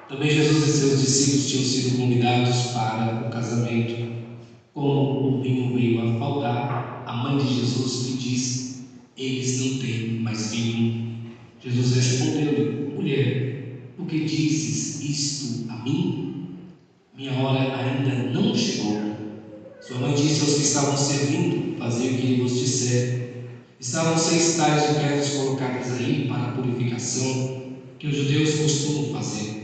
Também Jesus e seus discípulos tinham sido convidados para o casamento. Como o vinho veio a faltar, a mãe de Jesus lhe disse: eles não têm mais vinho. Jesus respondeu-lhe: mulher, por que dizes isto a mim? Minha hora ainda não chegou. Sua mãe disse aos que estavam servindo: fazei o que ele vos disser. Estavam 6 talhas de pedras colocadas aí para a purificação, que os judeus costumam fazer.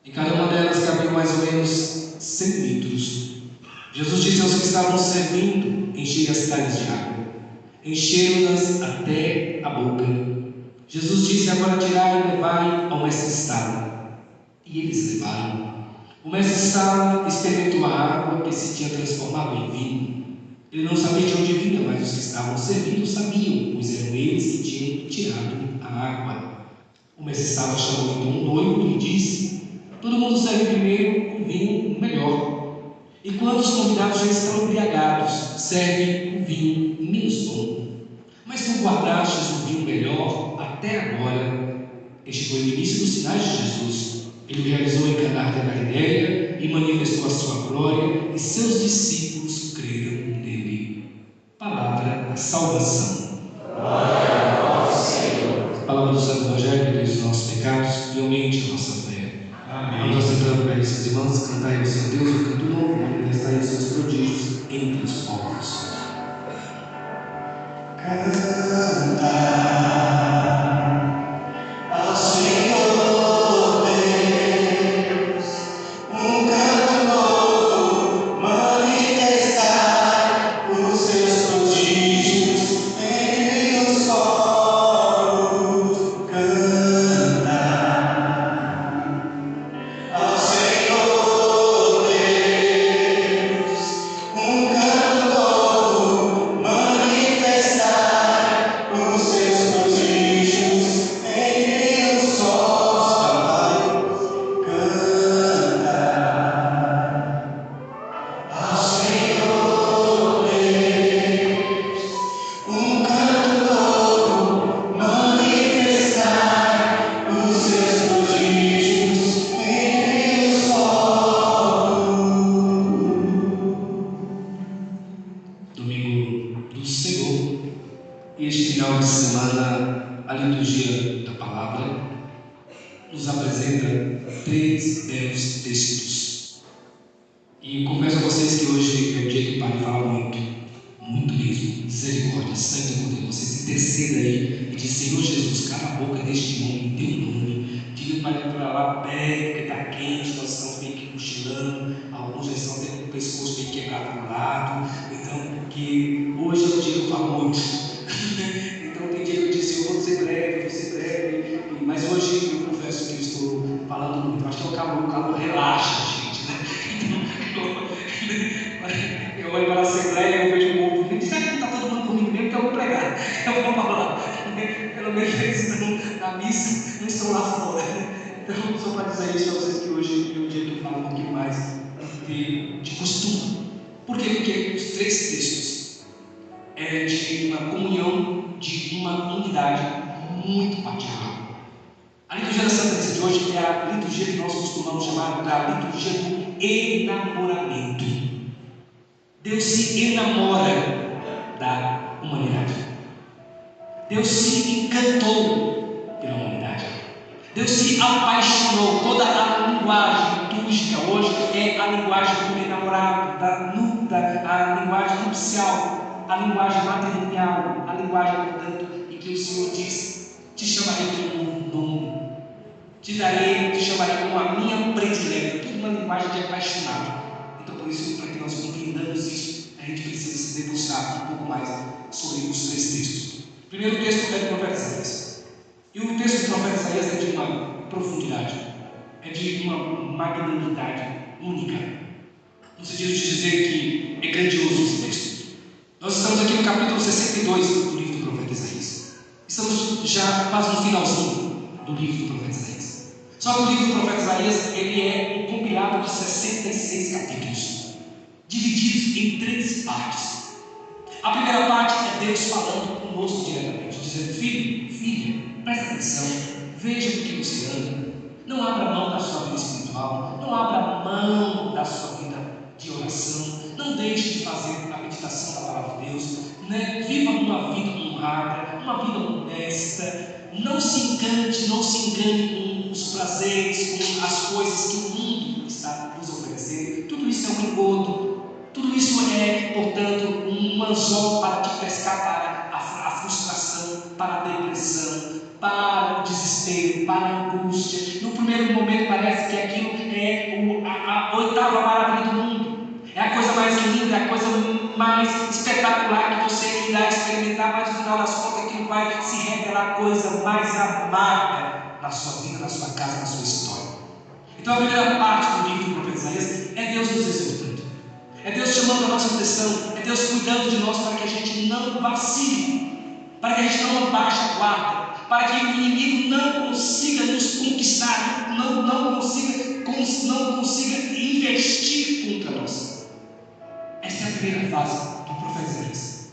Em cada uma delas cabia mais ou menos 100 litros. Jesus disse aos que estavam servindo: enchei as talhas de água. Encheram-nas até a boca. Jesus disse: agora tirai e levai ao mestre-sala. E eles levaram. O mestre-sala experimentou a água que se tinha transformado em vinho. Ele não sabia de onde vinha, mas os que estavam servindo sabiam, pois eram eles que tinham tirado a água. O mestre-sala chamou então um noivo e lhe disse: todo mundo serve primeiro o vinho melhor. E quando os convidados já estão embriagados, serve o vinho menos bom. Mas tu guardastes o vinho melhor até agora. Este foi o início dos sinais de Jesus. Ele realizou em Caná da Galileia e manifestou a sua glória, e seus discípulos creram nele. Palavra da salvação. Glória a vós, Senhor. Palavra do Santo Evangelho, perdoe os nossos pecados e aumente a nossa fé. Amém. Nós entramos para esses irmãos, cantai ao Senhor Deus o canto novo, manifestai os seus prodígios entre os povos. Nos apresenta 3 belos textos. E confesso a vocês que hoje é o dia que o Pai fala muito mesmo. Misericórdia, sangue por Deus. Você se interceda aí e diz: Senhor Jesus, cala a boca deste homem em teu nome. Diga para ele para lá, pé, porque está quente, nós estamos meio que cochilando. Alguns já estão tendo o pescoço meio quebrado para o lado. Então, porque hoje é o dia que eu falo muito. Então, tem dia que eu disse: eu vou ser breve, mas hoje eu confesso que eu estou falando muito. Acho que é o calor relaxa, gente, né? Então, eu olho para a Assembleia e eu vejo um povo e diz: não está todo mundo comigo mesmo, que eu vou pregar, eu vou falar. Pelo menos eles estão na missa, não estão lá fora. Então, só para dizer isso a vocês que hoje é um dia que eu falo um pouquinho mais de costume. Por quê? Porque os 3 textos é de uma comunhão, de uma unidade muito particular. A liturgia da Santa Missa de hoje é a liturgia que nós costumamos chamar da liturgia do enamoramento. Deus se enamora da humanidade. Deus se encantou pela humanidade. Deus se apaixonou. Toda a linguagem litúrgica hoje é a linguagem do enamorado, a linguagem nupcial, a linguagem matrimonial, a linguagem, portanto, em que o Senhor diz: te chamarei pelo novo nome, te chamarei como a minha predileta. Tudo uma linguagem de apaixonado. Então, por isso, para que nós compreendamos isso, a gente precisa se debruçar um pouco mais sobre os 3 textos. O primeiro texto é do profeta Isaías. E o texto do profeta Isaías é de uma profundidade, é de uma magnanimidade única, no sentido de dizer que é grandioso esse texto. Nós estamos aqui no capítulo 62 do livro do profeta Isaías. Estamos já quase no finalzinho do livro do profeta Isaías. Só que o livro do profeta Isaías ele é um compilado de 66 capítulos, divididos em 3 partes. A primeira parte é Deus falando conosco diretamente, dizendo: filho, filha, presta atenção, veja do que você anda. Não abra mão da sua vida espiritual. Não abra mão da sua vida de oração. Não deixe de fazer a meditação da palavra de Deus, né? Viva uma vida honrada, uma vida honesta. Não se engane com os prazeres, com as coisas que o mundo está nos oferecendo. Tudo isso é um engodo. Tudo isso é, portanto, um anzol para te pescar para a frustração, para a depressão, para o desespero, para a angústia. No primeiro momento parece que aquilo é a oitava maravilha do mundo. É a coisa mais linda, é a coisa mais espetacular que você irá experimentar, mas no final das contas aquilo vai se revelar a coisa mais amarga na sua vida, na sua casa, na sua história. Então a primeira parte do livro do profeta Isaías é Deus nos exortando, é Deus chamando a nossa atenção, é Deus cuidando de nós para que a gente não vacile, para que a gente não abaixe a guarda, para que o inimigo não consiga nos conquistar, não consiga investir contra nós. Esta é a primeira fase do profeta Isaías.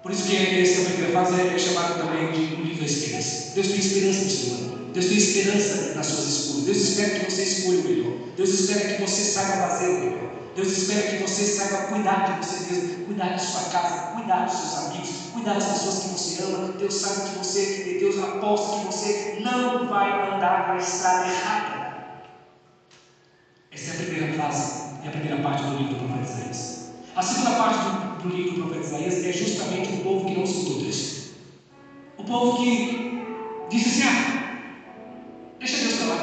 Por isso que essa primeira fase é chamada também de um livro da esperança. Deus tem esperança no ser humano. Deus tem esperança nas suas escolhas. Deus espera que você escolha o melhor. Deus espera que você saiba fazer o melhor. Deus espera que você saiba cuidar de você mesmo, cuidar de sua casa, cuidar dos seus amigos, cuidar das pessoas que você ama. Deus sabe que você, Deus aposta que você não vai andar na estrada errada. Essa é a primeira fase e a primeira parte do livro do profeta Isaías. A segunda parte do livro do profeta Isaías é justamente o povo que não escutou Deus. O povo que disse assim: deixa Deus para lá.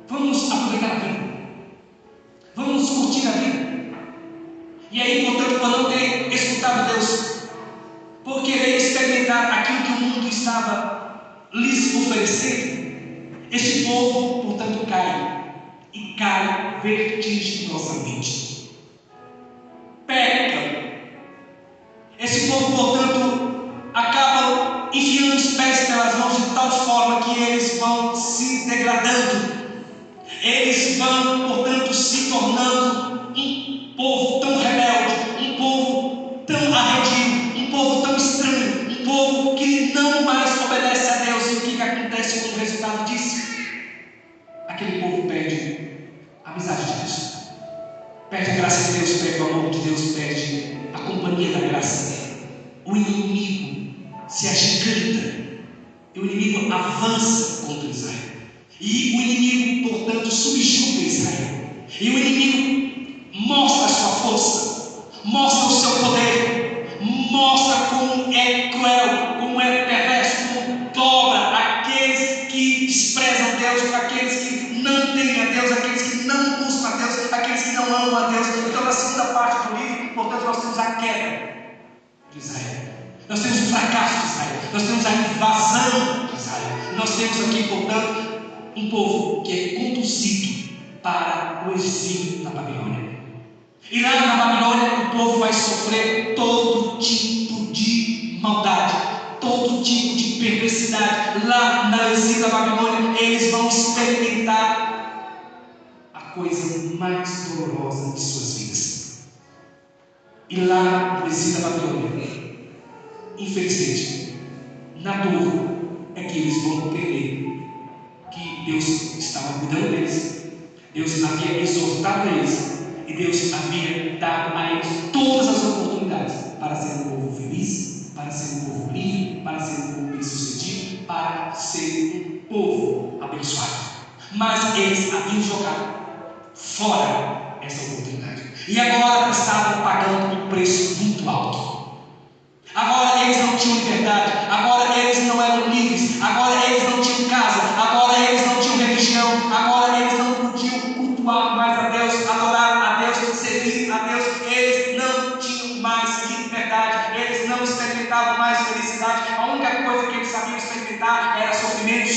Vamos aproveitar a vida. Vamos curtir a vida. E aí, portanto, por não ter escutado Deus, por querer experimentar aquilo que o mundo estava lhes oferecendo, esse povo, portanto, cai. E cai vertiginosamente. Pecam. Esse povo, portanto, acaba enfiando os pés pelas mãos de tal forma que eles vão se degradando. Eles vão, portanto, se tornando um povo tão rebelde, um povo tão arredio, um povo tão estranho, um povo que não mais obedece a Deus. E o que acontece como resultado disso? Aquele povo perde a amizade de Deus, perde a graça de Deus, perde o amor de Deus, perde a companhia da graça dele. O inimigo se agiganta e o inimigo avança contra Israel. E o inimigo, portanto, subjuga Israel. E o inimigo mostra a sua força, mostra o seu poder, mostra como é cruel, como é perverso, como dobra aqueles que desprezam Deus, aqueles que não temem a Deus, aqueles que não buscam a Deus, aqueles que não amam a Deus. Então, na segunda parte do livro, portanto, nós temos a queda de Israel, nós temos o fracasso de Israel, nós temos a invasão de Israel, nós temos aqui, portanto, um povo que é conduzido para o exílio na Babilônia. E lá na Babilônia o povo vai sofrer todo tipo de maldade, todo tipo de perversidade. Lá no exílio da Babilônia eles vão experimentar a coisa mais dolorosa de suas vidas. E lá no exílio da Babilônia, infelizmente, na dor é que eles vão entender que Deus estava cuidando deles, Deus havia exortado eles, e Deus havia dado a eles todas as oportunidades para ser um povo feliz, para ser um povo livre, para ser um povo bem-sucedido, para ser um povo abençoado. Mas eles haviam jogado fora essa oportunidade, e agora estavam pagando um preço muito alto. Agora eles não tinham liberdade, agora eles não eram livres, agora eles não tinham casa, agora eles não tinham religião, agora eles não podiam cultuar mais a Deus, adorar a Deus, servir a Deus. Eles não tinham mais liberdade, eles não experimentavam mais felicidade. A única coisa que eles sabiam experimentar era sofrimento,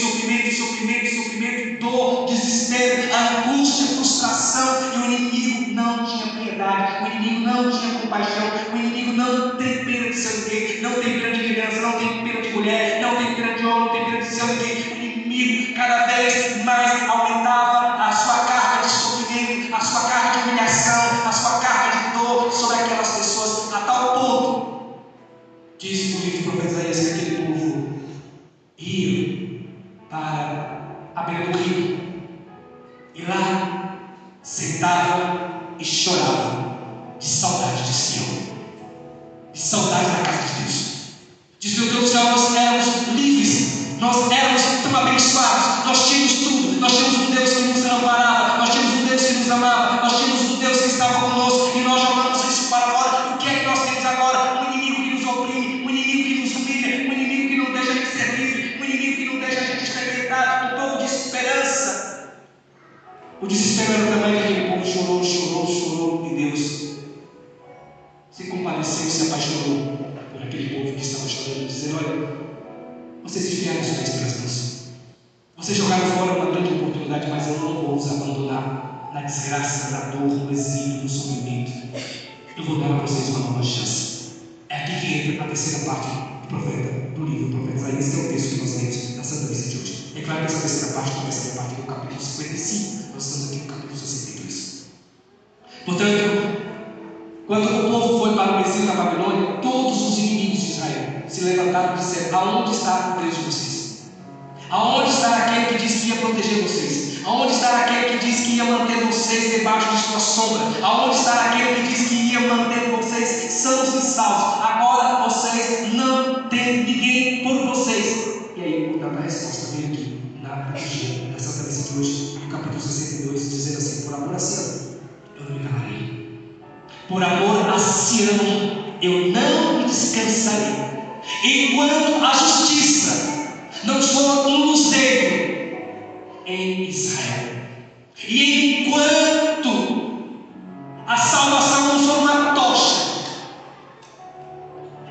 dor, desespero, angústia, frustração. E o inimigo não tinha piedade, o inimigo não tinha compaixão, o inimigo não tem pena de seu ninguém, não tem pena de criança, não tem pena de mulher, não tem pena de homem, não tem pena de seu ninguém. O inimigo cada vez mais aumentava a sua carga de sofrimento, a sua carga de humilhação, a sua carga de dor sobre aquelas pessoas, a tal ponto, diz o livro do profeta Isaías, que aquele povo ia para à beira do rio. E lá sentavam e choravam de saudade de Sião, de saudade da casa de Deus. Diz: meu Deus do céu, nós éramos livres, nós éramos tão abençoados, nós tínhamos tudo, nós tínhamos um Deus que nos amparava, nós tínhamos um Deus que nos amava, nós tínhamos um Deus que estava conosco, e nós jogamos isso para fora. O que é que nós temos agora? Um inimigo que nos oprime, um inimigo que nos humilha, um inimigo que não deixa a gente ser livre, um inimigo que não deixa a gente experimentar um pouco de esperança. O desespero era o tamanho que aquele povo chorou, e Deus se compadeceu e se apaixonou por aquele povo que estava chorando, dizendo: olha, vocês desviaram os pés pelas mãos, vocês jogaram fora uma grande oportunidade, mas eu não vou os abandonar na desgraça, na dor, no exílio, no sofrimento. Eu vou dar a vocês uma nova chance. É aqui que entra a terceira parte do profeta, do livro do profeta Isaías, que é o texto que nós lemos na Santa Missa de hoje. É claro que essa terceira parte começa a partir do capítulo 55, nós estamos aqui no capítulo 62. Portanto, quando o povo foi para o exílio na Babilônia, todos os inimigos de Israel se levantaram e disseram: aonde está o Deus de vocês? Aonde está aquele que disse que ia proteger vocês? Aonde está aquele que disse que ia manter vocês debaixo de sua sombra? Aonde está aquele que disse que ia manter vocês sãos e salvos? Agora vocês não têm ninguém por vocês. E aí, portanto, a resposta vem aqui na liturgia da Santa Missa de hoje, no capítulo 62, dizendo assim: por amor a Sião, eu não me calarei. Por amor a Sião, eu não descansarei, enquanto a justiça não for um luzeiro em Israel, e enquanto a salvação não for uma tocha,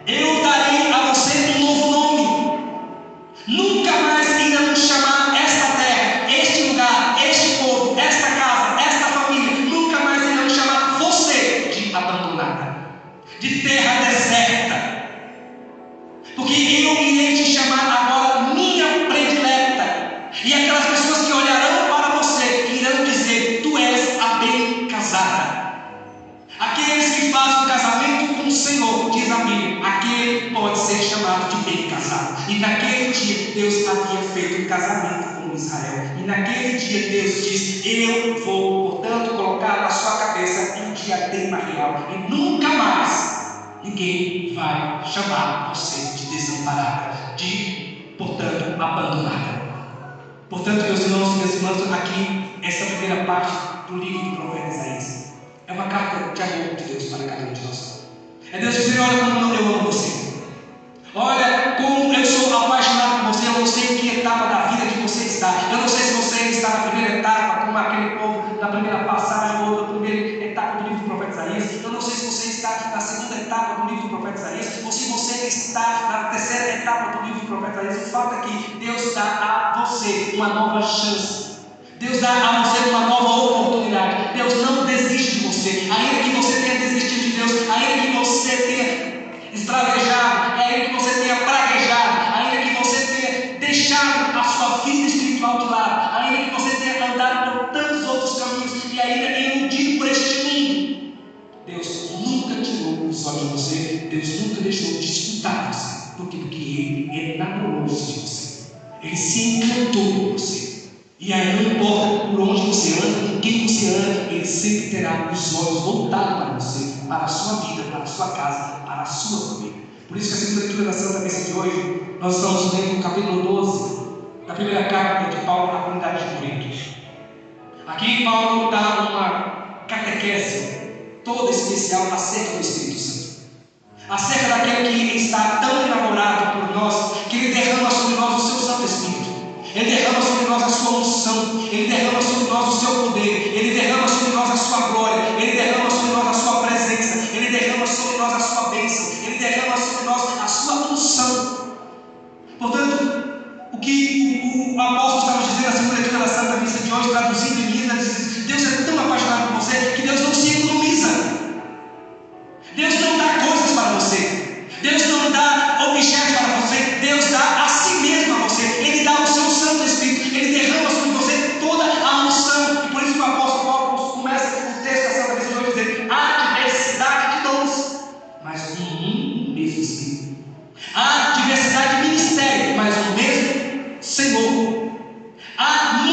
eu darei a você um novo nome. Nunca mais irão chamar esta terra, este lugar, este povo, esta casa, esta família, nunca mais irão chamar você de abandonada, de terra deserta, porque eu irei te chamar agora minha predileta, e aquelas pessoas que olharão para você irão dizer: tu és a bem casada. Aqueles que fazem o casamento com o Senhor, diz a Bíblia, aquele pode ser chamado de bem casado. E naquele dia Deus havia feito um casamento com Israel, e naquele dia Deus diz: eu vou, portanto, colocar na sua cabeça um diadema real, e nunca mais ninguém vai chamar você de desamparada, de, portanto, abandonada. Portanto, meus irmãos e minhas irmãs, aqui, essa primeira parte do livro do profeta Isaías é uma carta de amor de Deus para cada um de nós. É Deus dizendo: olha como eu amo você, olha como eu sou apaixonado por você. Eu não sei em que etapa da vida que você está, eu não sei se você está na primeira etapa, como aquele povo da primeira passagem, ou na primeira etapa do livro do profeta Isaías. Eu não sei se você está na segunda etapa do livro do profeta Isaías, ou se você está na terceira etapa do livro do profeta Isaías. O fato é que Deus dá a você uma nova chance, Deus dá a você uma nova oportunidade. Deus não desiste de você, ainda que você tenha desistido de Deus, ainda que você tenha esbravejado, ainda que você tenha praguejado, ainda que você tenha deixado a sua vida espiritual de lado, ainda que você tenha andado por tantos outros caminhos e ainda iludido por este mundo. Deus nunca tirou os olhos de você, Deus nunca deixou de escutar você. Por quê? Porque Ele enamorou-se de você, Ele se encantou por você. E aí não importa por onde você anda, com quem você anda, Ele sempre terá os olhos voltados para você, para a sua vida, para a sua casa, para a sua família. Por isso que a segunda leitura da Santa Missa de hoje, nós estamos lendo o capítulo 12 da primeira carta de Paulo à comunidade de Corinto. Aqui Paulo dá uma catequese toda especial acerca do Espírito Santo, acerca daquele que está tão enamorado por nós, que Ele derrama sobre nós o seu Santo Espírito. Ele derrama sobre nós a sua unção, Ele derrama sobre nós o seu poder, Ele derrama sobre nós a sua glória, Ele derrama sobre nós a sua presença, Ele derrama sobre nós a sua bênção, Ele derrama sobre nós a sua unção. Portanto, o que o apóstolo está nos dizendo na segunda leitura da Santa Missa de hoje, traduzindo em Minas, diz: Deus é tão apaixonado por você que Deus não se economiza, Deus não dá coisas para você, Deus não dá objetos para você, Deus dá a si mesmo a você. Ele dá o seu Santo Espírito, Ele derrama sobre você toda a unção. E por isso que o apóstolo Paulo começa o texto da Santa Missa de hoje dizendo: há diversidade de dons, mas um mesmo Espírito. Há diversidade de ministério, mas o mesmo Senhor. Há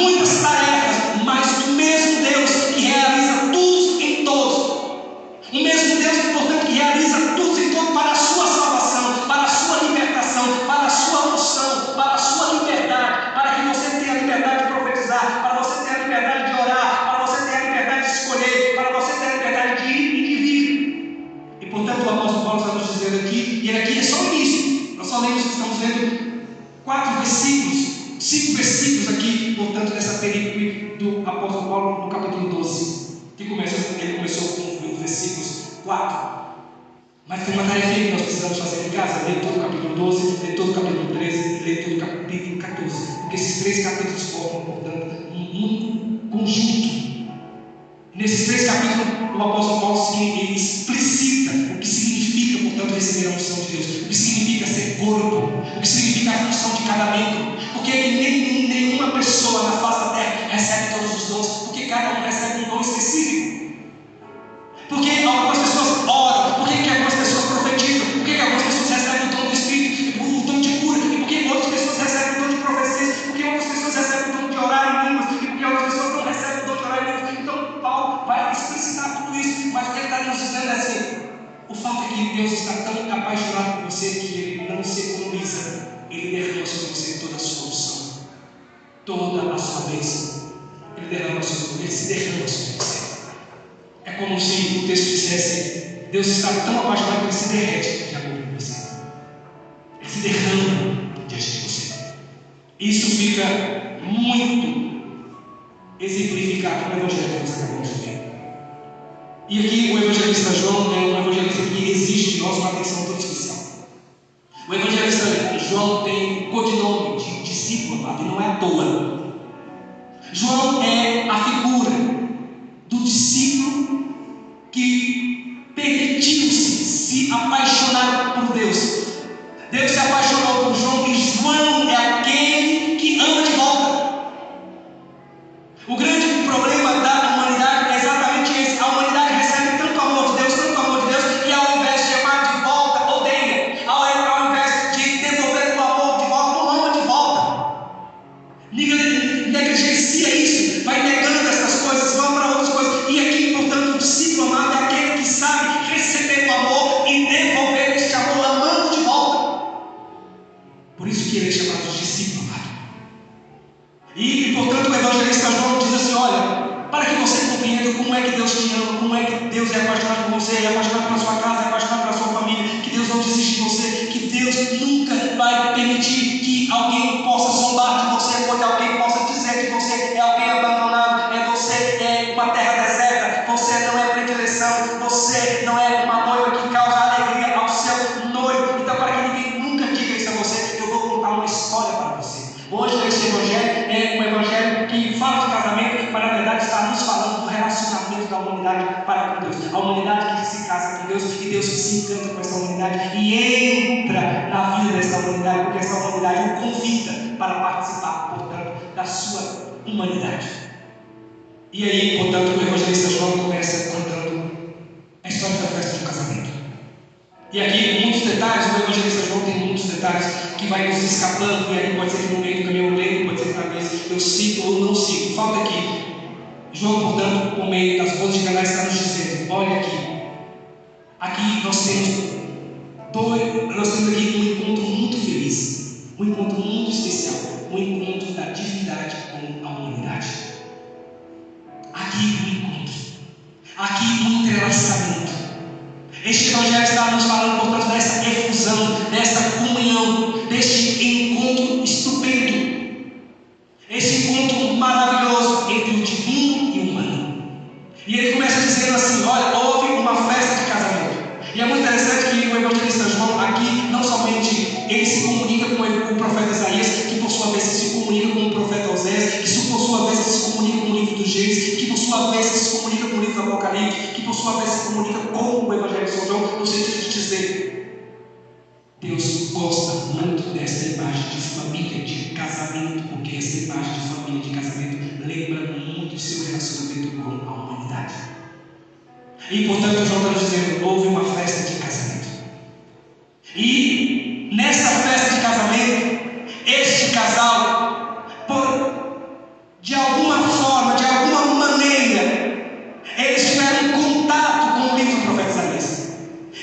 versículos aqui, portanto, dessa perícope do apóstolo Paulo no capítulo 12, que ele começou com os versículos 4. Mas tem uma tarefa que nós precisamos fazer em casa: ler todo o capítulo 12, ler todo o capítulo 13 e ler todo o capítulo 14. Porque esses 3 capítulos formam, portanto, um conjunto. Nesses 3 capítulos, o apóstolo Paulo ele explicita o que significa, portanto, receber a unção de Deus, o que significa ser corpo, o que significa a função de cada membro. Porque nenhuma pessoa na face da terra recebe todos os dons, porque cada um recebe um dom específico. Porque algumas pessoas oram, porque algumas pessoas profetizam, porque algumas pessoas recebem o dom do Espírito, o dom de cura, e porque outras pessoas recebem o dom de profecias, porque outras pessoas recebem o dom de orar em línguas, e porque outras pessoas não recebem o dom de orar em línguas. Então Paulo vai explicitar tudo isso, mas o que ele está nos dizendo é assim: o fato é que Deus está tão apaixonado por você que ele não se economiza, ele derrama sobre você toda a sua unção, toda a sua bênção, ele derrama sobre você, ele se derrama sobre você. É como se o texto dissesse: Deus está tão apaixonado que ele se derrete de amor por você, ele se derrama diante de você. Isso fica muito exemplificado no Evangelho que nós acabamos de ver. E aqui o evangelista João é um evangelista que exige de nós uma atenção toda especial. O evangelista João tem o codinome de discípulo amado, e não é à toa. João é a figura do discípulo que permitiu-se se apaixonar por Deus. Deus se apaixonou por João, e João é aquele que ama de volta. O grande problema da humanidade é exatamente esse: a humanidade recebe tanto amor de Deus, que ao invés de amar de volta, odeia. Ao invés de devolver o amor de volta, não ama de volta. Negligencia isso, vai negando essas coisas, vão para outras coisas. E aqui, portanto, o discípulo amado é aquele que sabe receber o amor e devolver este amor amando de volta. Por isso que ele é chamado de discípulo amado. E, portanto, o evangelista João diz assim: olha, para que você compreenda como é que Deus te ama, como é que Deus é apaixonado por você, é apaixonado pela sua casa, é apaixonado pela sua família, que Deus não desiste de você, que Deus nunca vai permitir que alguém possa zombar de você, ou que alguém possa dizer que você é alguém abandonado, você é uma terra deserta, você não é predileção, você não é uma noiva que causa alegria ao seu noivo. Então, para que ninguém nunca diga isso a você, eu vou contar uma história para você. Hoje esse evangelho é um evangelho que fala de casamento, mas na verdade está nos falando do relacionamento da humanidade para com Deus. A humanidade que se casa com Deus, e Deus que se encanta com essa humanidade e entra na vida dessa humanidade, porque essa humanidade o convida para participar, portanto, da sua humanidade. E aí, portanto, o evangelista João começa contando a história da festa do casamento. E aqui, muitos detalhes, o evangelista João tem muitos detalhes que vai nos escapando, e aí pode ser que no meio do caminho eu leio, pode ser que na vez eu cito ou não cito. Falta aqui. João, portanto, por meio das bodas de Caná, está nos dizendo: olha aqui nós temos aqui um encontro muito feliz, um encontro muito especial, um encontro da divindade com a humanidade. Aqui um encontro, aqui um entrelaçamento. Este evangelho está nos falando, portanto, dessa efusão, dessa comunhão, deste encontro estupendo, esse encontro maravilhoso entre o divino e o humano. E ele começa dizendo assim: olha, houve uma festa de casamento. E é muito interessante que o evangelista João aqui, não somente ele se comunica com o profeta Isaías, que por sua vez se comunica com o profeta Oséias, que por sua vez se comunica com o livro do Gênesis, que por sua vez se comunica com o livro do Apocalipse, que por sua vez se comunica com o evangelho de São João, no sentido de dizer: Deus gosta muito dessa imagem de família, de casamento, porque essa imagem de família, de casamento, lembra muito o seu relacionamento com a humanidade. E, portanto, João está dizendo: houve uma festa de casamento. E nessa festa de casamento, este casal, de alguma forma, de alguma maneira, eles tiveram contato com o livro do profeta Isaías.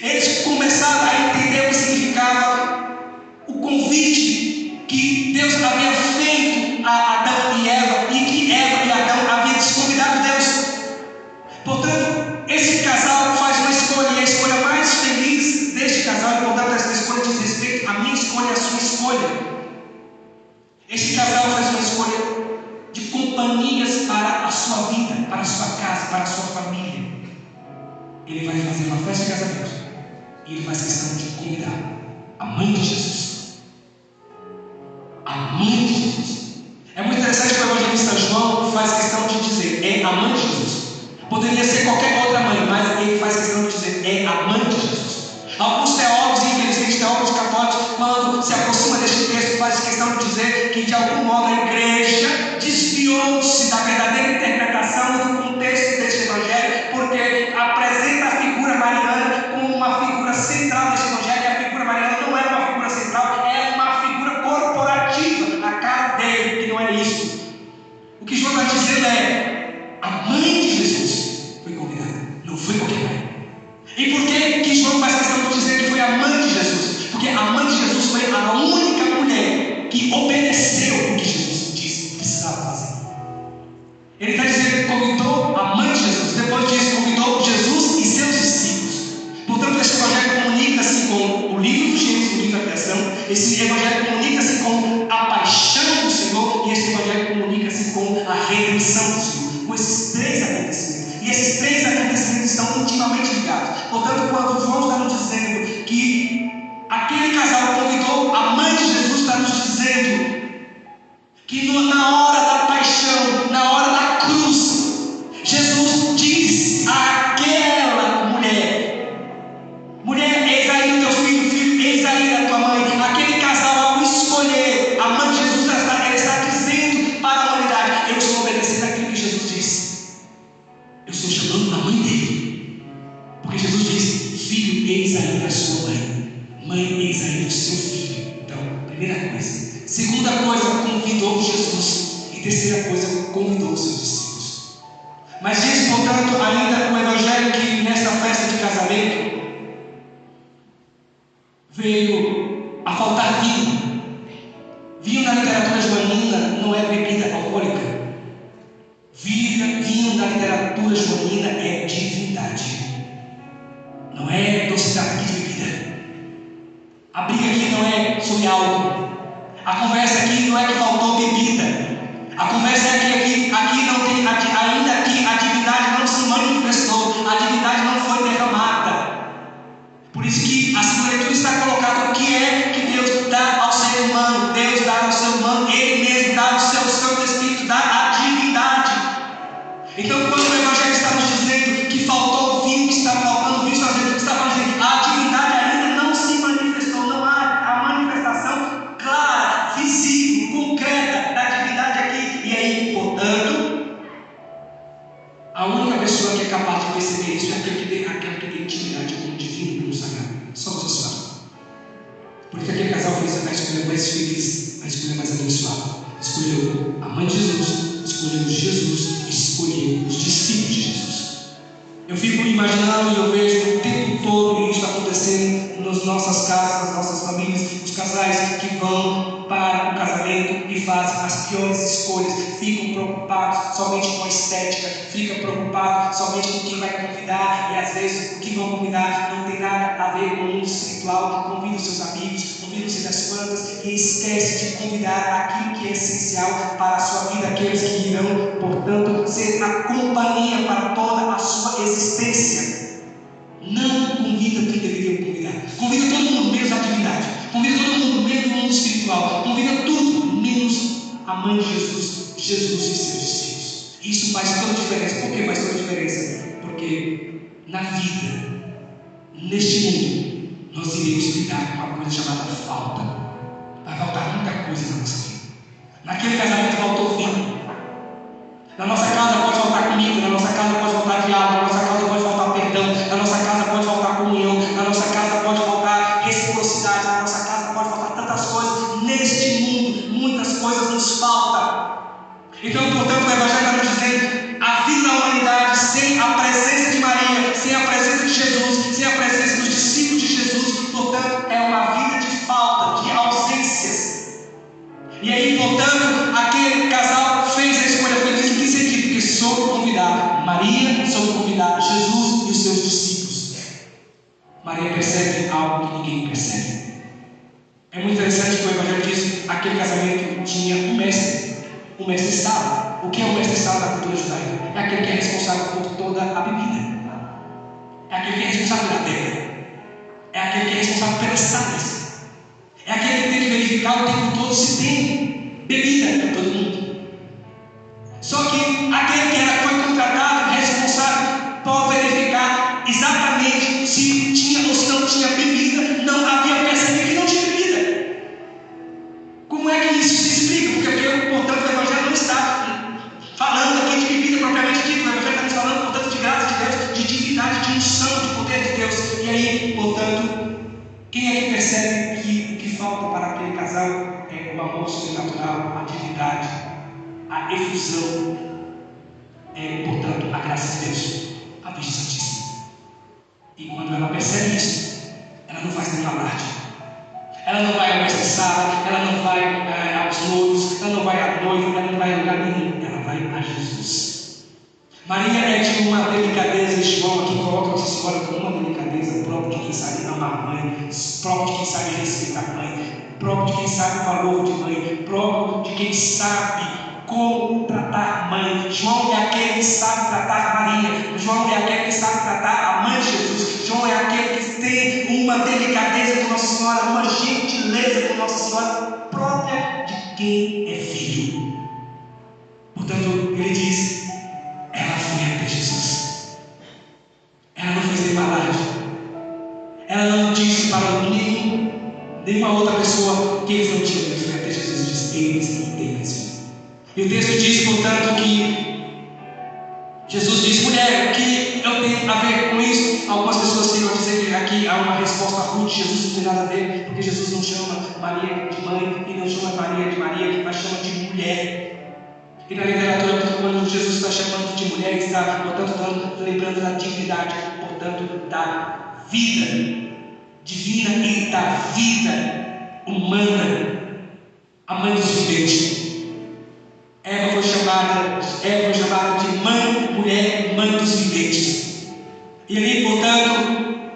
Eles começaram a entender o que significava o convite que Deus havia feito a Adão e Eva, e que Eva e Adão haviam desconvidado Deus. Portanto, esse casal faz uma escolha, e a escolha mais feliz deste casal, e portanto essa escolha diz respeito à minha escolha e à sua escolha. Esse casal faz uma escolha festa de casamento e ele faz questão de convidar a mãe de Jesus. A mãe de Jesus. É muito interessante que o evangelista João faz questão de dizer, é a mãe de Jesus. Poderia ser qualquer outra mãe, mas ele faz questão de dizer, é a mãe de Jesus. Alguns teólogos, infelizmente teólogos católicos, quando se aproxima deste texto, faz questão de dizer que de algum modo a igreja desviou-se da verdadeira interpretação do contexto deste evangelho, porque apresenta a figura mariana como uma figura central deste evangelho, e a figura mariana não é uma figura central, é uma figura corporativa, a cara dele, que não é isso. O que João está dizendo é, a mãe de Jesus foi convidada, não foi qualquer mãe. E por que João faz questão de dizer que foi a mãe de Jesus? Porque a mãe de Jesus foi a única mulher que obedeceu o que Jesus disse que precisava fazer. Ele está dizendo que convidou a mãe de Jesus, depois disso convidou Jesus e seus discípulos. Portanto, esse evangelho comunica-se com o livro do Gênesis, o livro da criação. Esse evangelho comunica-se com a paixão do Senhor, e esse evangelho comunica-se com a redenção do Senhor. Com esses três acontecimentos. E esses três acontecimentos estão intimamente ligados. Portanto, quando João está nos dizendo que aquele casal convidou a mãe de Jesus, está nos dizendo que na hora da paixão, na hora da cruz, Jesus diz àquela mulher, eis aí o teu filho, filho, eis aí a tua mãe. Aquele casal, ao escolher a mãe de Jesus, ele está dizendo para a humanidade, eu estou obedecendo aquilo que Jesus disse. Eu estou chamando a mãe dele, porque Jesus diz, filho, eis aí a sua mãe, mãe, eis aí o seu filho. Então, primeira coisa. Segunda coisa, convidou Jesus. E terceira coisa, convidou os seus discípulos. Mas diz, portanto, ainda o evangelho que nesta festa de casamento veio a faltar vinho. Vinho na literatura joanina não é bebida alcoólica. Vinho na literatura joanina é divindade. Não é docidade de bebida. A briga aqui não é sobre álcool. A conversa aqui não é que faltou bebida. A conversa é que aqui não tem, ainda que a divindade não se manifestou, a divindade não foi derramada. Por isso que a segunda leitura está colocada o que é que Deus dá ao ser humano. Deus dá ao ser humano, Ele mesmo dá ao seu Santo Espírito, dá a divindade. Então, quando o Evangelho está nos dizendo que faltou vinho, que está faltando vinho, está falando a divindade ainda não se manifestou, não há a manifestação clara, visível, concreta da divindade aqui. E aí, portanto, a única pessoa que é capaz de perceber isso é aquele que tem intimidade com o divino, com o sagrado. Só você sabe. Por isso aquele casal fez a escolha mais feliz, a escolha mais abençoada. Escolheu a mãe de Jesus, escolheu Jesus, escolheu os discípulos de Jesus. Eu fico imaginando e eu vejo o tempo todo isso acontecendo nas nossas casas, nas nossas famílias, os casais que vão para o casamento e fazem as piores escolhas, ficam preocupados somente com a estética, ficam preocupados somente com quem vai convidar, e às vezes o que vão convidar não tem nada a ver com o mundo espiritual. Convida os seus amigos, convida os das quantas e esquece de convidar aquilo que é essencial para a sua vida, aqueles que irão, portanto, ser a companhia para toda a sua existência. Não convida quem deveria convidar. Convida todo mundo, menos a divindade. Convida todo mundo, menos o mundo espiritual. Convida tudo, menos a mãe de Jesus, Jesus e seus discípulos. Isso faz toda a diferença. Por que faz toda a diferença? Porque na vida, neste mundo, nós iremos lidar com uma coisa chamada falta. Vai faltar muita coisa na nossa vida. Naquele casamento faltou vinho. Na nossa casa pode faltar comida, na nossa casa pode faltar diálogo, na nossa casa pode faltar perdão, na nossa casa pode faltar comunhão, na nossa casa pode faltar reciprocidade, na nossa casa pode faltar tantas coisas. Neste mundo, muitas coisas nos faltam. Então, portanto, o Evangelho está nos dizendo: a vida da humanidade sem a presença de Maria, sem a presença de Jesus, sem a presença dos discípulos de Jesus, portanto, é uma vida de falta, de ausências. E aí, portanto, aquele casal fez a escolha feliz. Em que sentido? Porque soube convidar Maria, soube convidar Jesus e os seus discípulos. Maria percebe algo que ninguém percebe. É muito interessante que o Evangelho diz que aquele casamento tinha um mestre. O mestre estava. O que é o mestre estava na cultura judaica? É aquele que é responsável por toda a bebida. é aquele que é responsável pela terra, é aquele que é responsável pelas sales, é aquele que tem que verificar o tempo todo se tem bebida para todo mundo. Só que aquele que foi contratado, responsável por verificar exatamente se tinha ou se não tinha bebida, não havia percebido que não tinha bebida. Como é que isso se explica? Porque, portanto, o Evangelho não está falando aqui de bebida propriamente dita, o Evangelho está nos falando, portanto, de graça de Deus, de divindade, de unção, de poder de Deus. E aí, portanto, quem é que percebe que o que falta para aquele casal é o amor sobrenatural, a divindade, a efusão, portanto, a graça de Deus, a Virgem Santíssima. E quando ela percebe isso, ela não faz nenhum alarde, ela não vai ao mestre sala, ela não vai aos noivos, ela não vai à noiva, ela não vai a lugar nenhum, ela vai a Jesus. Maria é de uma delicadeza, João aqui coloca Nossa Senhora com uma delicadeza própria de quem sabe amar a mãe, próprio de quem sabe respeitar a mãe, próprio de quem sabe o valor de mãe, próprio de quem sabe como tratar a mãe. João é aquele que sabe tratar Maria, João é aquele que sabe tratar a mãe de Jesus, João é aquele que tem uma delicadeza com Nossa Senhora, uma gentileza com Nossa Senhora, própria de quem é filho. Portanto, ele diz, ela foi até Jesus, ela não fez nenhuma alarde, ela não disse para nenhuma outra pessoa que eles não tinham, ele foi até Jesus e disse, eles. E o texto diz, portanto, que Jesus disse, mulher, o que eu tenho a ver com isso? Algumas pessoas tentam dizer que aqui há uma resposta rude, Jesus não tem nada a ver, porque Jesus não chama Maria de mãe e não chama Maria de Maria, mas chama de mulher. E na literatura, quando Jesus está chamando de mulher, está, portanto, lembrando da divindade, portanto, da vida divina e da vida humana, a mãe dos viventes. Eva foi chamada de mãe, mulher, mãe dos viventes. E ali, portanto,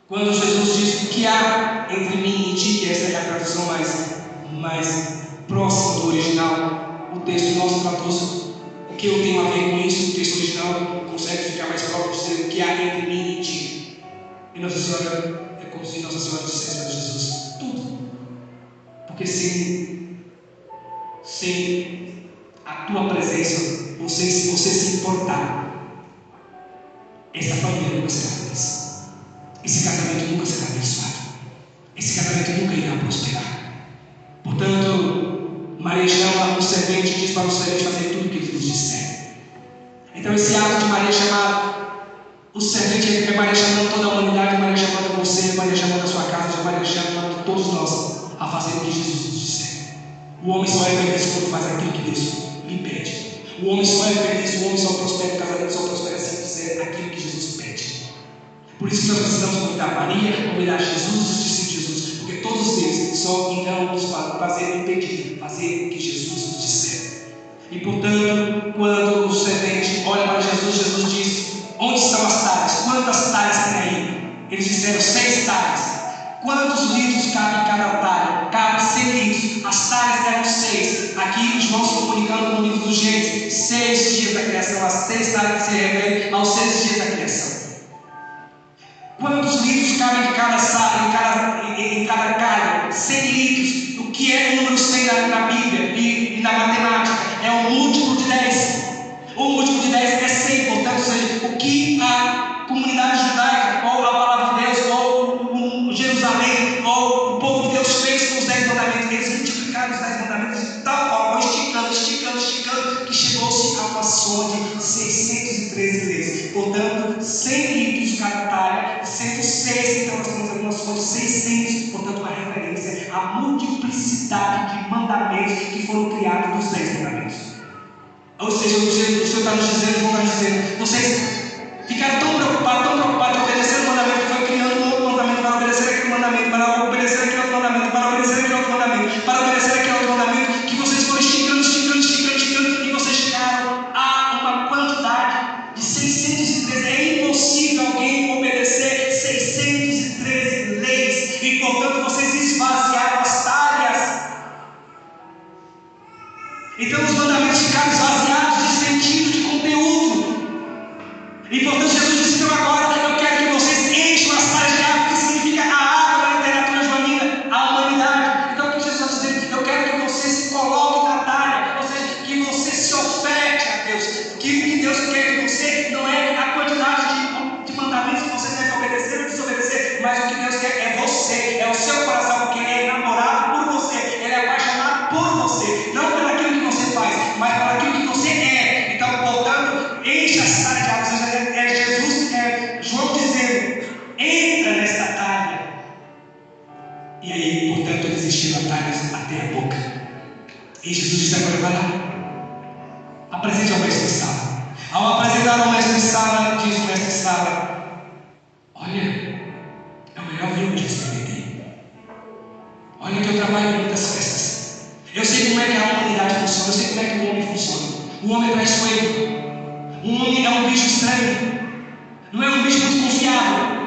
quando Jesus diz o que há entre mim e ti, que essa é a tradução mais próxima do original, o texto nosso traduz o que eu tenho a ver com isso. O texto original consegue ficar mais próximo, dizer o que há entre mim e ti. E Nossa Senhora, é como se Nossa Senhora dissesse para Jesus tudo, porque sem a tua presença, se você se importar, essa família nunca será feliz, esse casamento nunca será abençoado, esse casamento nunca irá prosperar. Portanto, Maria chama o servente e diz para o servente fazer tudo o que ele nos disser. Então esse ato de Maria chamar o servente, é Maria chamando toda a humanidade, Maria chamando você, Maria chamando a sua casa, Maria chamando todos nós a fazer o que Jesus nos disser. O homem só é feliz quando faz aquilo que Deus lhe pede. O homem só é feliz, o homem só prospera, o casamento só prospera se fizer aquilo que Jesus pede. Por isso que nós precisamos convidar Maria, convidar Jesus e os discípulos de Jesus, porque todos eles só irão nos fazer o pedido, fazer o que Jesus nos disser. E portanto, quando o servente olha para Jesus, Jesus diz, onde estão as talhas? Quantas talhas tem aí? Eles disseram 6 talhas. Quantos litros cabe em cada talha? Cabe 100 litros. As talhas eram 6. Aqui João se comunicando no livro do Gênesis, 6 dias da criação, as 6 talhas que se referem aos 6 dias da criação. Quantos litros cabem em cada sala, em cada calha? 100 litros. O que é o número 100 na Bíblia e na matemática? É um múltiplo de 10. O múltiplo de 10 é 100, portanto, ou seja, o que a comunidade judaica, ou a palavra de Deus, ou Jerusalém, ou o povo de Deus fez com os 10 mandamentos, eles multiplicaram os 10 mandamentos de tal forma, esticando, que chegou-se a uma soma de 613 leis. Portanto, 100 litros cada talha, 106, então nós temos uma soma de 600, portanto, uma referência à multiplicidade de mandamentos que foram criados dos 10 mandamentos. Ou seja, o Senhor está nos dizendo, João está nos dizendo, vocês ficaram tão preocupados em obedecer o mandamento que foi criando um outro mandamento para obedecer aquele mandamento, para obedecer aquele outro mandamento, para obedecer aquele outro mandamento, para obedecer aquele outro mandamento, que vocês foram esticando, e vocês chegaram a uma quantidade de 613. É impossível alguém obedecer 613 leis, e portanto vocês esvaziaram as talhas. Então os mandamentos ficaram esvaziados de sentido, de conteúdo. E portanto Jesus disse, então agora eu quero que E Jesus disse: agora vai lá, apresente ao mestre Sala. Ao apresentar ao mestre Sala, diz o mestre Sala: olha, é o melhor vinho que eu experimentei. Olha que eu trabalho em muitas festas. Eu sei como é que a humanidade funciona, eu sei como é que o homem funciona. O homem é traiçoeiro. O homem é um bicho estranho. Não é um bicho muito confiável.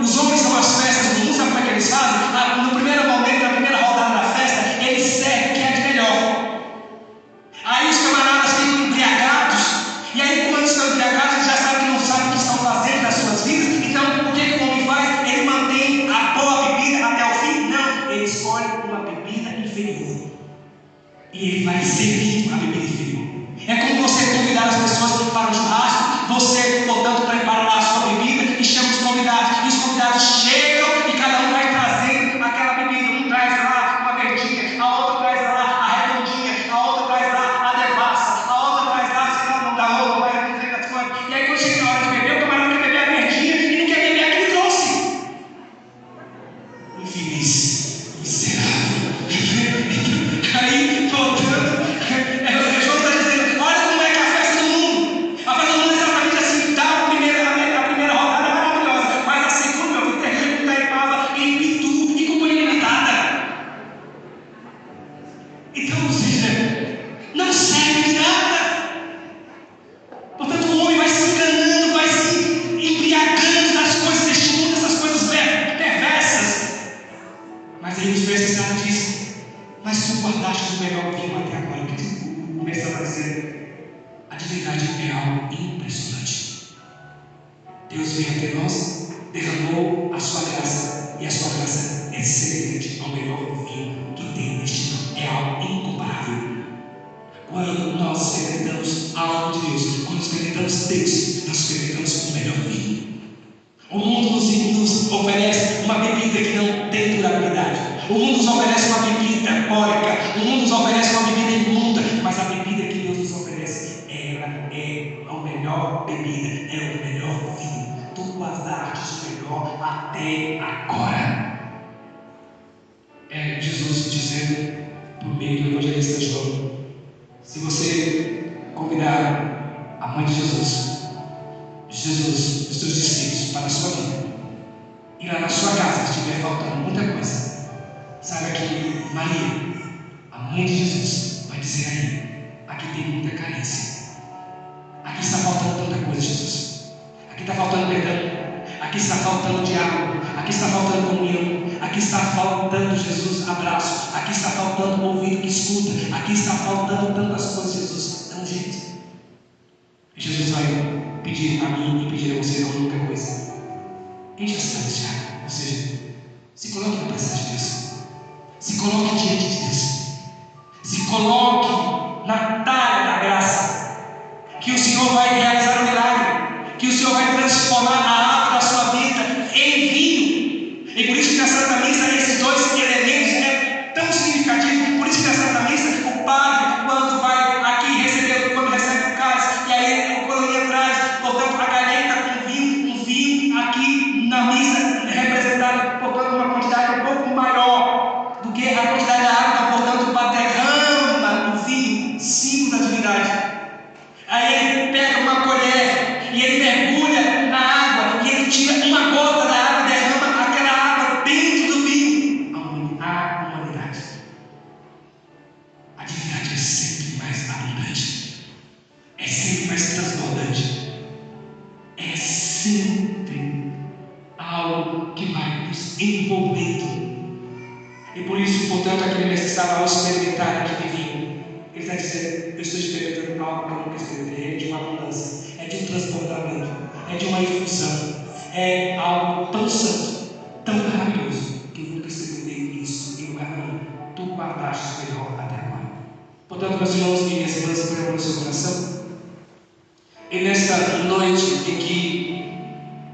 Os homens são as festas do mundo, sabe como é que eles fazem? No primeiro momento, na primeira rodada da festa, eles servem o que é de melhor. Aí os camaradas ficam embriagados. E aí, quando estão embriagados, eles já sabem que não sabem o que estão fazendo nas suas vidas. Então, o que o homem faz? Ele mantém a boa bebida até o fim? Não, ele escolhe uma bebida inferior. E ele vai servir a bebida inferior. É como você convidar as pessoas para o churrasco. Você, portanto, prepara lá a sua bebida e chama os convidados. E os convidados chegam e cada um vai trazendo aquela bebida. Um traz lá uma verdinha, a outra traz lá a redondinha, a outra traz lá a devassa, a outra traz lá, sei lá, não dá roupa, vai não sei das coisas. E aí, quando chega na hora de beber, o camarada quer beber a verdinha e não quer beber a que ele trouxe. Infeliz, miserável. Aí, portanto, João está dizendo: olha como é que é a festa do mundo. A festa do mundo é exatamente assim. Dá a primeira rodada é maravilhosa, mas a segunda, meu filho, termina com taipava e pitu e companhia limitada. Então, ou seja, não serve de nada. Portanto, o homem vai se enganando, vai se embriagando das coisas deste mundo, essas coisas perversas. Mas aí os mestres Sala diz: mas tu guardaste o melhor vinho até agora. O que o mestre está dizendo? A divindade é algo impressionante. Deus veio até nós, derramou a sua graça, e a sua graça é semelhante ao melhor vinho que tem neste mundo. É algo incomparável. Quando nós experimentamos algo de Deus, quando experimentamos Deus, nós experimentamos o melhor vinho. O mundo nos oferece uma bebida que não tem durabilidade. O mundo nos oferece uma bebida alcoólica. O mundo nos oferece uma bebida imunda. Mas a bebida que Deus nos oferece, ela é a melhor bebida, é o melhor vinho. Tu guardastes o melhor até agora. É Jesus dizendo por meio do evangelista João: se você convidar a mãe de Jesus, os seus discípulos, para a sua vida, e lá na sua casa estiver faltando muita coisa, saiba que Maria, a mãe de Jesus, vai dizer aí: aqui tem muita carência, aqui está faltando tanta coisa, Jesus, aqui está faltando perdão, aqui está faltando diálogo, aqui está faltando comunhão, aqui está faltando, Jesus, abraço, aqui está faltando ouvido que escuta, aqui está faltando tantas coisas, Jesus, dá um jeito. E Jesus vai pedir a mim e pedir a você uma única coisa: enche as taças de água. Ou seja, se coloque na presença de Deus, se coloque diante de Deus, se coloque na talha da graça, que o Senhor vai realizar um milagre, que o Senhor vai transformar a água da sua vida em vinho. E por isso que na Santa Missa esses dois elementos é tão significativo. Por isso que na Santa Missa o padre, quando vai aqui receber, quando recebe o cálice, e aí quando ele traz, portanto, a galheta com vinho, um vinho aqui na missa representado, portanto, uma quantidade um pouco maior do que a quantidade da água, portanto, derrama o vinho, símbolo da divindade. Aí ele pega uma colher e ele mergulha na água e ele tira uma gota da água, derrama aquela água dentro do vinho. A humanidade, a divindade é sempre mais abundante, é sempre mais transbordante, é sempre algo que vai nos envolvendo. E por isso, portanto, aquele mestre estava ao experimentar aquele vinho, ele está dizendo: eu estou experimentando algo que eu nunca experimentei. É de uma abundância, é de um transbordamento, é de uma infusão, é algo tão santo, tão maravilhoso, que eu nunca experimentei isso em lugar nenhum. Tu guardaste o melhor até agora. Portanto, meus irmãos e minhas irmãs, põe no seu coração. E nesta noite em que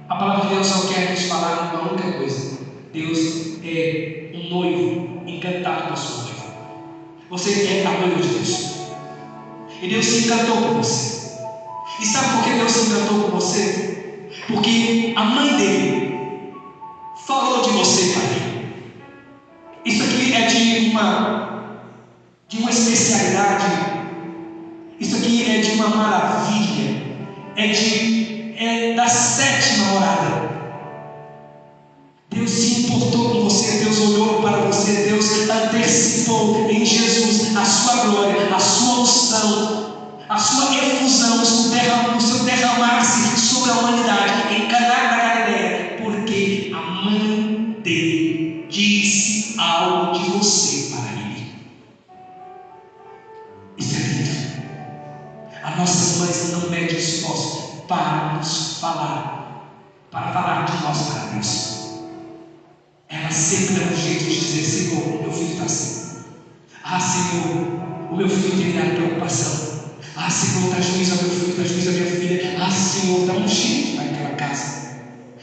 a palavra de Deus só quer nos falar uma única coisa: Deus é um noivo encantado com a sua noiva. Você é a noiva de Deus. E Deus se encantou por você. E sabe por que Deus se encantou por você? Porque a mãe dele falou de você para ele. Isso aqui é de uma de uma especialidade. Isso aqui é de uma maravilha, é da sétima morada. Deus se importou com você, Deus olhou para você, Deus antecipou em Jesus a sua glória, a sua unção, a sua efusão, o seu derramar-se sobre a humanidade em Caná da Galileia, porque a mãe dele disse algo de você para ele. Isso é lindo. As nossas mães não medem esforço para nos falar, para falar de nós para Deus. Elas sempre dão um jeito de dizer: Senhor, o meu filho está assim. Ah, Senhor, o meu filho tem dado preocupação. Ah, Senhor, dá juízo ao meu filho, dá juízo à minha filha. Ah, Senhor, dá um jeito naquela casa.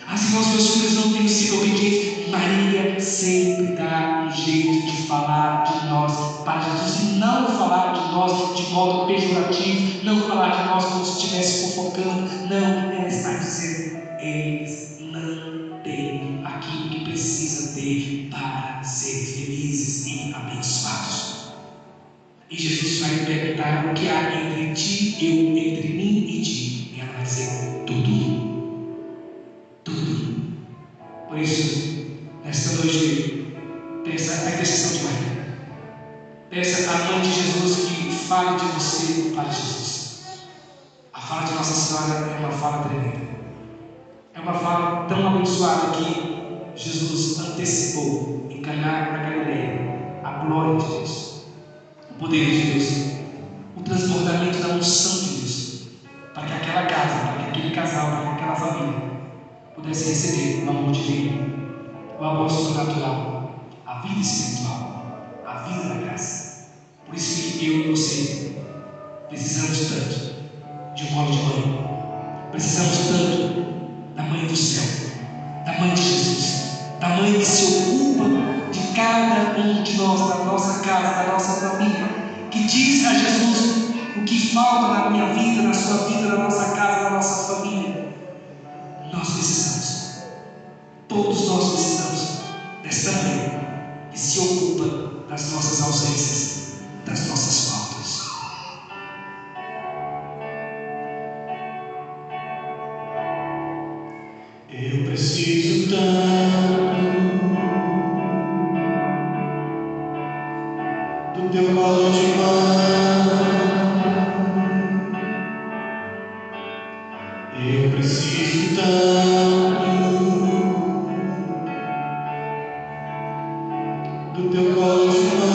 Ah, Senhor, os meus filhos não têm sido obedientes. Maria sempre dá um jeito de falar de nós para Jesus, e não falar de nós de modo pejorativo, não falar de nós como se estivesse fofocando. Não, ela está dizendo: eles não têm aquilo que precisam ter para ser felizes e abençoados. E Jesus vai perguntar: o que há entre ti, entre mim e ti? E ela vai dizer: tudo. Tudo. Por isso, nesta noite, peça a intercessão de Maria. Peça à mãe de Jesus que fale de você para Jesus. A fala de Nossa Senhora é uma fala tremenda. É uma fala tão abençoada que Jesus antecipou em Caná da Galileia a glória de Deus, o poder de Deus, o transbordamento da unção de Deus, para que aquela casa, para que aquele casal, para que aquela família pudesse receber o amor divino, o amor sobrenatural, a vida espiritual, a vida da graça. Por isso que eu e você precisamos tanto de um colo de mãe, precisamos tanto da mãe do céu, da mãe de Jesus, da mãe que se ocupa de cada um de nós, da nossa casa, da nossa família, que diz a Jesus o que falta na minha vida, na sua vida, na nossa casa, na nossa família. Nós precisamos, todos nós precisamos desta mãe que se ocupa das nossas ausências, das nossas faltas. Eu preciso tanto do teu colo de mãe. Eu preciso tanto do teu colo de mãe,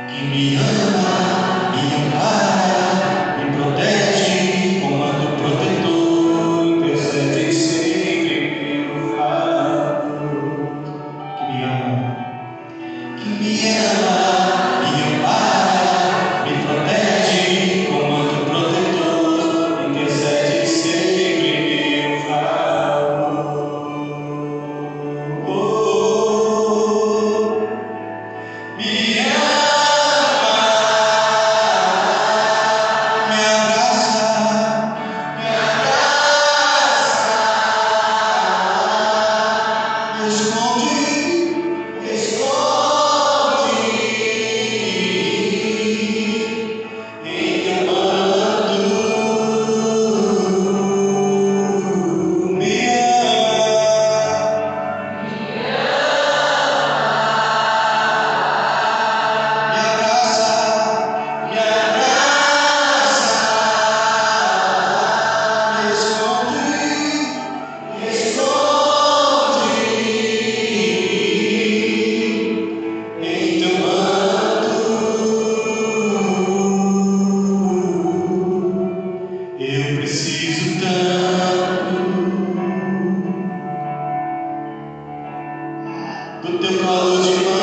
que me ama, me ampara, me protege, comando protetor, intercede sempre meu faro. Que me ama, me ampara, me protege, comando protetor, intercede sempre meu faro. Me Eu preciso tanto do teu colo de mãe.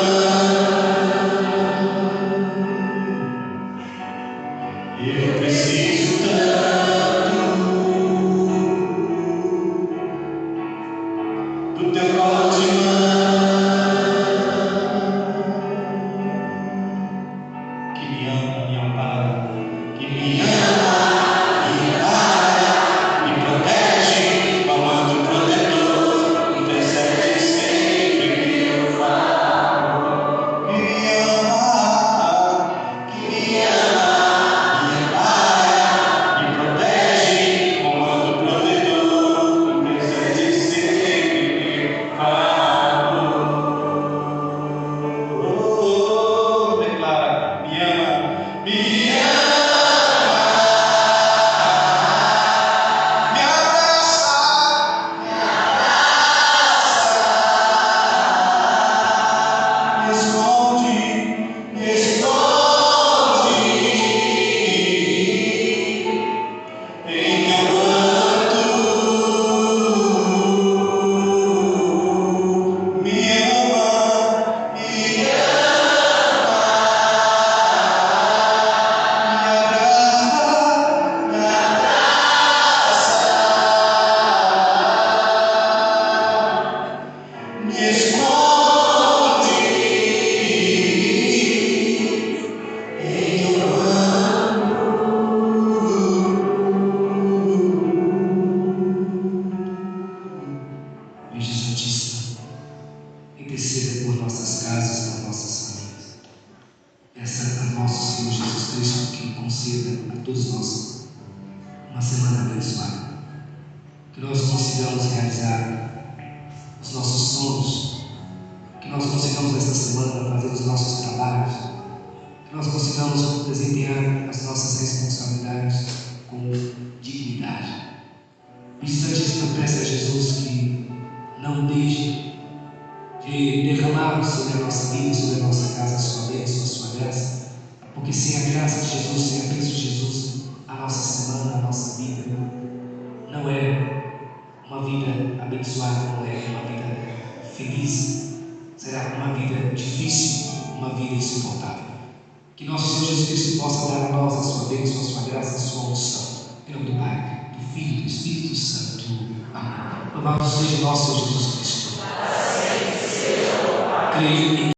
Eu preciso tanto do teu colo de mãe, que me ama, me ampara, que me ama. Me protege, comando protetor, intercede interceda por nossas casas, por nossas famílias. Peça a nosso Senhor Jesus Cristo que conceda a todos nós uma semana abençoada. Que nós consigamos realizar os nossos sonhos, que nós consigamos esta semana fazer os nossos trabalhos, que nós consigamos desempenhar as nossas responsabilidades com dignidade. E Santíssima, peça a Jesus que não deixe de derramar sobre a nossa vida, sobre a nossa casa, a sua bênção, a sua graça, porque sem a graça de Jesus, sem a bênção de Jesus, a nossa semana, a nossa vida não é uma vida abençoada, não é uma vida feliz, será uma vida difícil, uma vida insuportável. Que nosso Senhor Jesus Cristo possa dar a nós a sua bênção, a sua graça, a sua unção. Em nome do Pai, do Filho e do Espírito Santo. Amém. Louvado seja o nosso Senhor Jesus Cristo. Creio em